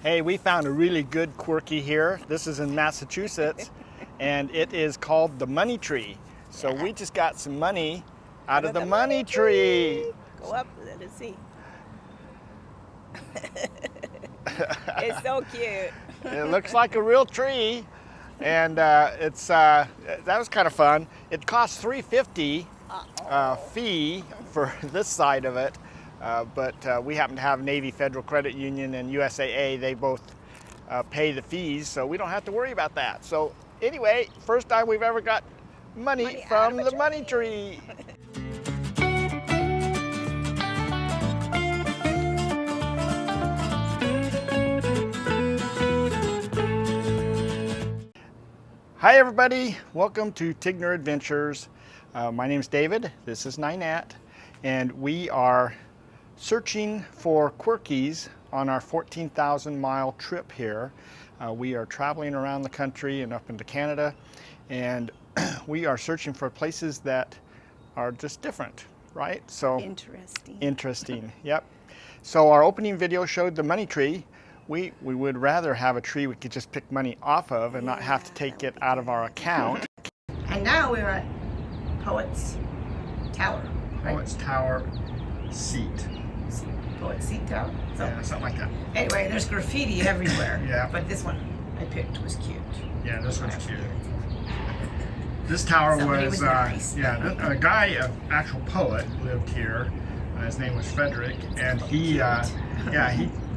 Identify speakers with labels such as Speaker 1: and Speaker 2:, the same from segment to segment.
Speaker 1: Hey, we found a really good Quirky here. This is in Massachusetts, and it is called the money tree. So we just got some money out of the money tree.
Speaker 2: Go up, let us see. It's so cute.
Speaker 1: It looks like a real tree, and that was kind of fun. It costs $3.50 fee for this side of it, but we happen to have Navy Federal Credit Union and USAA. They both pay the fees, so we don't have to worry about that. So anyway, first time we've ever got money from the money tree. Hi everybody, welcome to Tigner Adventures. My name is David, this is Ninette, and we are searching for Quirkies on our 14,000 mile trip here. We are traveling around the country and up into Canada, and we are searching for places that are just different, right? So interesting, yep. So our opening video showed the money tree. We would rather have a tree we could just pick money off of and not have to take it out of our account.
Speaker 2: And now we're at Poet's Tower, right?
Speaker 1: Poet's Tower Seat.
Speaker 2: Poet's Seat Tower? So,
Speaker 1: Yeah, something like that.
Speaker 2: anyway, there's graffiti everywhere.
Speaker 1: Yeah.
Speaker 2: But this one I picked was cute.
Speaker 1: Yeah, this one's cute. This tower was
Speaker 2: nice.
Speaker 1: Yeah, a guy, an actual poet, lived here. His name was Frederick, and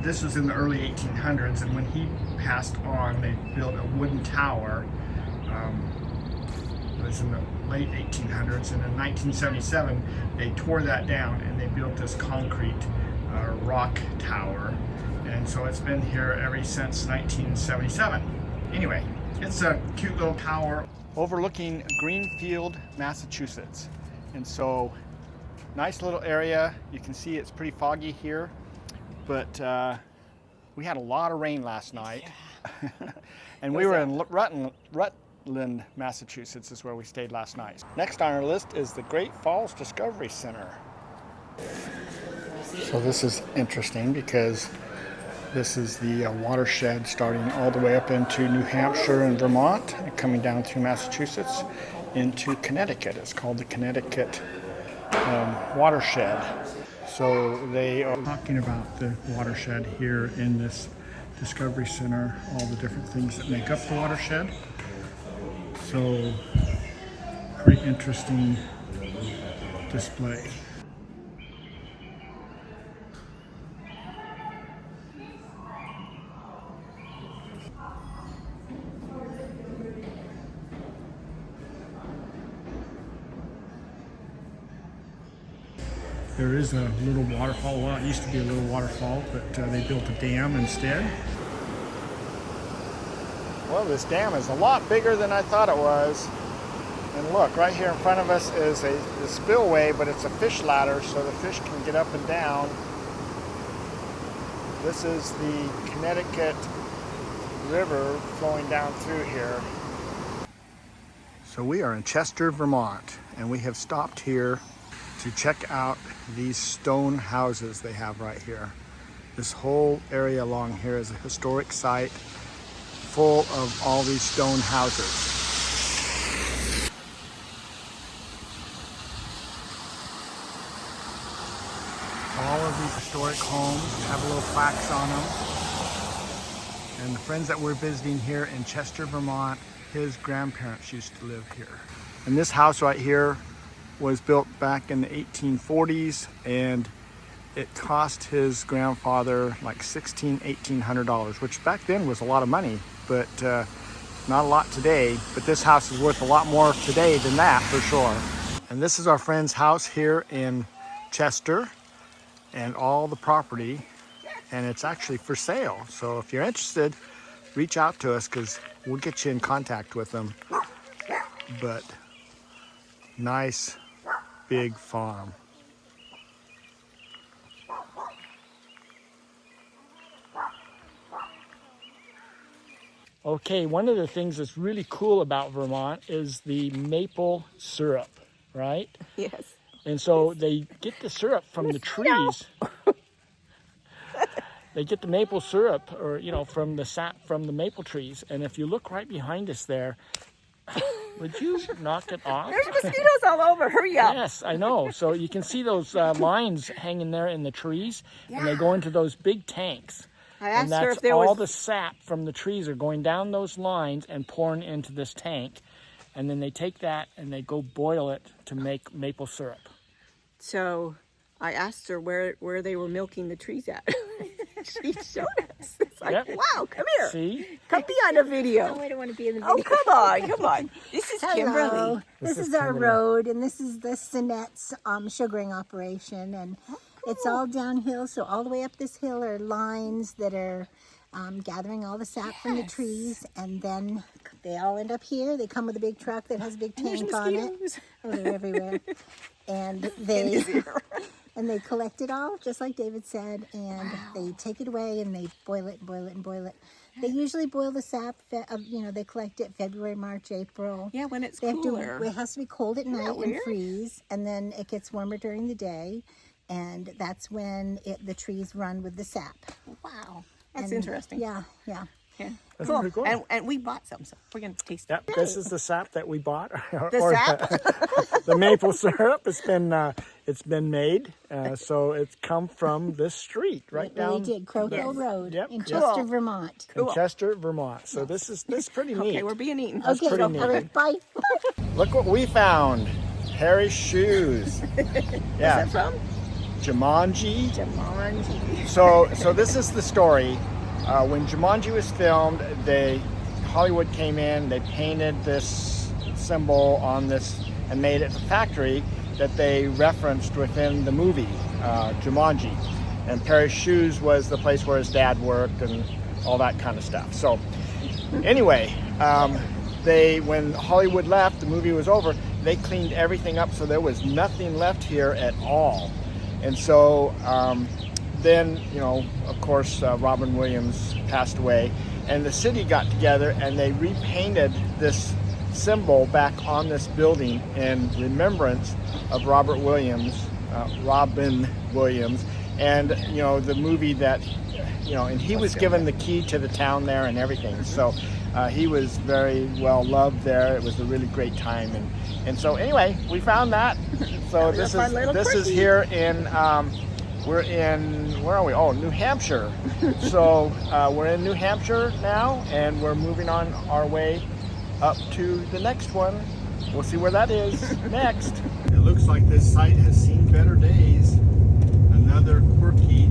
Speaker 1: this was in the early 1800s, and when he passed on, they built a wooden tower. It was in the late 1800s, and in 1977, they tore that down and they built this concrete rock tower. And so it's been here ever since 1977. Anyway, it's a cute little tower overlooking Greenfield, Massachusetts. And so, nice little area. You can see it's pretty foggy here. But we had a lot of rain last night. Yeah. And we were in Rutland, Massachusetts is where we stayed last night. Next on our list is the Great Falls Discovery Center. So this is interesting because this is the watershed starting all the way up into New Hampshire and Vermont and coming down through Massachusetts into Connecticut. It's called the Connecticut watershed. So they are talking about the watershed here in this Discovery Center, all the different things that make up the watershed. So, pretty interesting display. There is a little waterfall. Well, it used to be a little waterfall, but they built a dam instead. Well, this dam is a lot bigger than I thought it was. And look, right here in front of us is the spillway, but it's a fish ladder, so the fish can get up and down. This is the Connecticut River flowing down through here. So we are in Chester, Vermont, and we have stopped here to check out these stone houses they have right here. This whole area along here is a historic site full of all these stone houses. All of these historic homes have little plaques on them. And the friends that we're visiting here in Chester, Vermont, his grandparents used to live here. And this house right here was built back in the 1840s, and it cost his grandfather like $1,800, which back then was a lot of money, but not a lot today. But this house is worth a lot more today than that, for sure. And this is our friend's house here in Chester, and all the property, and it's actually for sale. So if you're interested, reach out to us because we'll get you in contact with them. But nice big farm. Okay, one of the things that's really cool about Vermont is the maple syrup, right?
Speaker 2: Yes.
Speaker 1: And so they get the syrup from the trees. they get the maple syrup, or from the sap from the maple trees. And if you look right behind us there, would you knock it off?
Speaker 2: There's mosquitoes all over. Hurry up.
Speaker 1: Yes, I know. So you can see those lines hanging there in the trees, and they go into those big tanks.
Speaker 2: I asked
Speaker 1: And that's
Speaker 2: her if there
Speaker 1: all
Speaker 2: was...
Speaker 1: the sap from the trees are going down those lines and pouring into this tank. And then they take that and they go boil it to make maple syrup.
Speaker 2: So I asked her where they were milking the trees at. She showed us. It's like,
Speaker 1: Yep.
Speaker 2: wow, come here.
Speaker 1: See?
Speaker 2: Come be on a video.
Speaker 3: No, I don't want to be in the video.
Speaker 2: Oh, come on. This is
Speaker 3: Hello.
Speaker 2: Kimberly.
Speaker 3: This is our road, and this is the Ninette's sugaring operation, and it's all downhill. So all the way up this hill are lines that are gathering all the sap from the trees, and then they all end up here. They come with a big truck that has a big tank on it. Oh, they're everywhere. And they collect it all, just like David said, and they take it away and they boil it and boil it and boil it. They usually boil the sap, they collect it February, March, April.
Speaker 2: Yeah, when it's
Speaker 3: They have
Speaker 2: cooler.
Speaker 3: it has to be cold at night and
Speaker 2: weird?
Speaker 3: freeze, and then it gets warmer during the day, and that's when the trees run with the sap.
Speaker 2: Wow. That's
Speaker 3: And,
Speaker 2: interesting.
Speaker 3: Yeah.
Speaker 2: Yeah.
Speaker 1: That's
Speaker 2: Cool.
Speaker 1: pretty cool.
Speaker 2: And we bought some, so we're going to taste
Speaker 1: Yep, this is the sap that we bought.
Speaker 2: The sap?
Speaker 1: The maple syrup. It's been made, so it's come from this street right
Speaker 3: They
Speaker 1: down
Speaker 3: did Crow Hill Road
Speaker 1: Yep.
Speaker 3: in
Speaker 1: Cool.
Speaker 3: Chester, Vermont.
Speaker 1: in Chester, Vermont. So this is pretty neat.
Speaker 2: Okay, we're being eaten.
Speaker 1: That's
Speaker 3: Okay,
Speaker 1: pretty neat.
Speaker 3: all right, bye.
Speaker 1: Look what we found. Parrish Shoes. Yeah.
Speaker 2: Where's that from?
Speaker 1: Jumanji.
Speaker 2: Jumanji.
Speaker 1: So this is the story. When Jumanji was filmed, Hollywood came in, they painted this symbol on this and made it the factory that they referenced within the movie, Jumanji. And Parrish Shoes was the place where his dad worked and all that kind of stuff. So anyway, when Hollywood left, the movie was over, they cleaned everything up so there was nothing left here at all. And so then, of course, Robin Williams passed away, and the city got together and they repainted this symbol back on this building in remembrance of Robin Williams, and the movie that, and he was given the key to the town there and everything. So he was very well loved there. It was a really great time, and so anyway, we found that. So this is here in. We're in, where are we? Oh, New Hampshire. So we're in New Hampshire now, and we're moving on our way up to the next one. We'll see where that is next. It looks like this site has seen better days. Another Quirky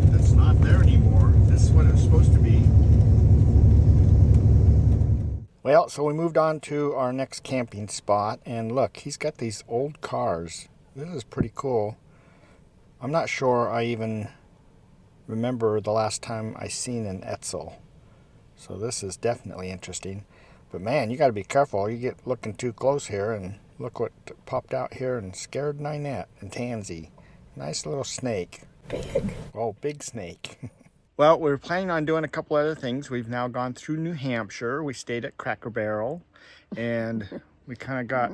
Speaker 1: that's not there anymore. This is what it was supposed to be. Well, so we moved on to our next camping spot, and look, he's got these old cars. This is pretty cool. I'm not sure I even remember the last time I seen an Etzel. So this is definitely interesting. But man, you got to be careful. You get looking too close here, and look what popped out here and scared Ninette and Tansy. Nice little snake.
Speaker 2: Big.
Speaker 1: Oh, big snake. Well, we're planning on doing a couple other things. We've now gone through New Hampshire. We stayed at Cracker Barrel, and we kind of got,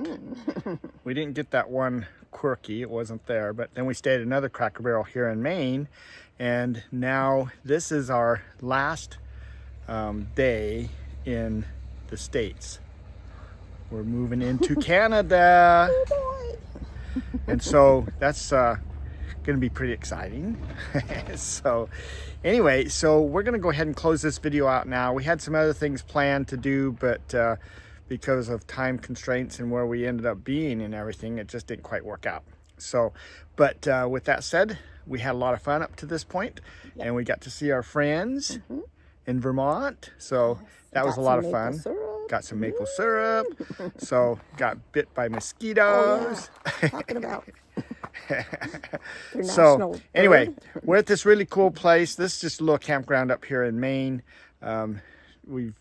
Speaker 1: we didn't get that one Quirky, it wasn't there, but then we stayed at another Cracker Barrel here in Maine, and now this is our last day in the States. We're moving into Canada.
Speaker 2: Oh boy.
Speaker 1: And so that's going to be pretty exciting. So anyway, so we're going to go ahead and close this video out now. We had some other things planned to do, but because of time constraints and where we ended up being and everything, it just didn't quite work out. So, but with that said, we had a lot of fun up to this point, and we got to see our friends in Vermont. So that was a lot of fun. Got some maple syrup. So got bit by mosquitoes.
Speaker 2: Oh, yeah. Talking about.
Speaker 1: So anyway, we're at this really cool place. This is just a little campground up here in Maine. We've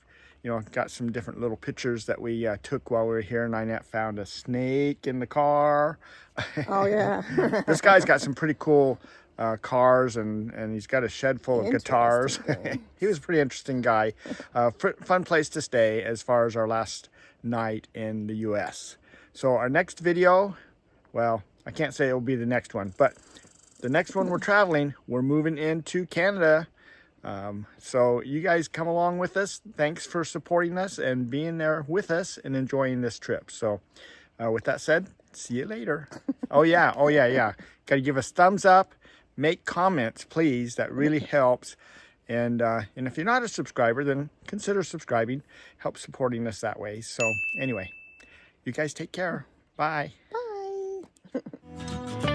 Speaker 1: got some different little pictures that we took while we were here. Ninette found a snake in the car.
Speaker 2: Oh yeah.
Speaker 1: This guy's got some pretty cool cars, and he's got a shed full of guitars. He was a pretty interesting guy. Fun place to stay as far as our last night in the US. So our next video, well, I can't say it will be the next one, but the next one we're traveling, we're moving into Canada. So you guys come along with us. Thanks for supporting us and being there with us and enjoying this trip. So with that said, see you later. Oh yeah. Got to give us thumbs up, make comments, please. That really helps. And if you're not a subscriber, then consider subscribing. Help supporting us that way. So anyway, you guys take care. Bye.
Speaker 2: Bye.